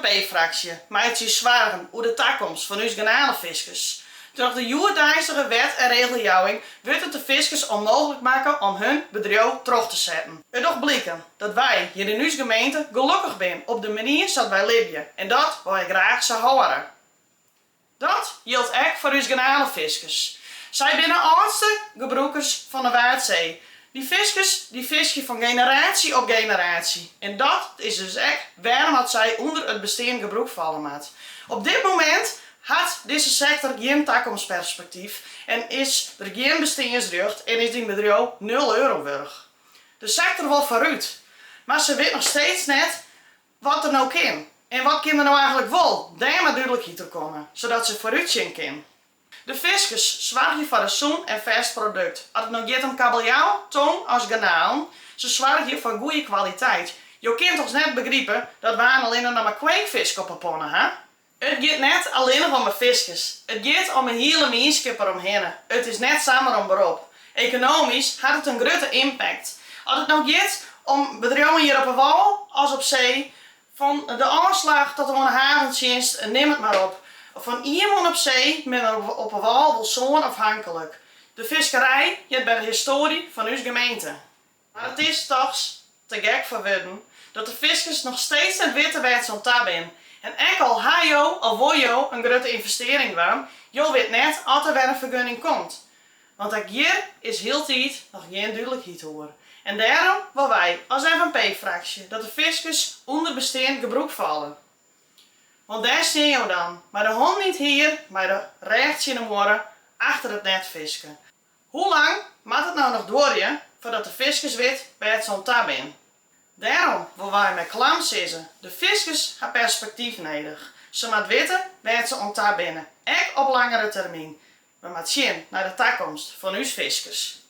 FNP-fractie maakt zich zwaar over de toekomst van onze garnalenviskers. Door de joerdijzige wet en regeljouwing wordt het de viskers onmogelijk maken om hun bedrijf terug te zetten. Het doet blijken dat wij hier in onze gemeente gelukkig zijn op de manier zoals wij leven en dat wil ik graag zo horen. Dat geldt ook voor onze garnalenviskers. Zij zijn de oudste gebruikers van de Waardzee. Die viskers die visje van generatie op generatie. En dat is dus echt waarom dat zij onder het bestaande gebruik vallen moet. Op dit moment had deze sector geen toekomstperspectief en is er geen bestaansrecht en is die bedrijf 0 euro waard. De sector wil vooruit, maar ze weet nog steeds net wat er nou kan. En wat kan er nou eigenlijk wel? Daar moet duidelijkheid te komen, zodat ze vooruit zien kan. De viskers zorgen voor een zoen en vers product. Als het nou gaat om kabeljauw, tong als garnalen, ze zorgen voor goede kwaliteit. Je kunt toch net begrijpen dat we alleen nog maar kweekvis op ponnen, hè? Het gaat net alleen om de viskers. Het gaat om een hele mensschap eromheen. Het is net samen om beroep. Economisch had het een grote impact. Als het nou gaat om bedrijven hier op de wal als op zee, van de aanslag tot de havendienst, neem het maar op. Van iemand op zee met op een wal wel zo'n afhankelijk. De visserij heeft bij de historie van onze gemeente. Maar het is toch te gek voor woorden dat de viskers nog steeds niet weten waar ze aan zijn. En enkel hajo of wojo een grote investering kwam, je weet net altijd waar een vergunning komt. Want ook hier is heel tijd nog geen duidelijkheid hoor. En daarom willen wij als FNP-fractie dat de viskers onder bestaand gebruik vallen. Want daar zie je dan, maar de hond niet hier, maar de rechts in de morgen achter het net visken. Hoe lang moet het nou nog doorgaan voordat de viskers weet waar het zo'n tab in? Daarom willen wij met klam zeggen, de viskers hebben perspectief nodig. Ze moeten weten waar ze aan tab binnen, ook op langere termijn. We moeten zien naar de toekomst van onze viskers.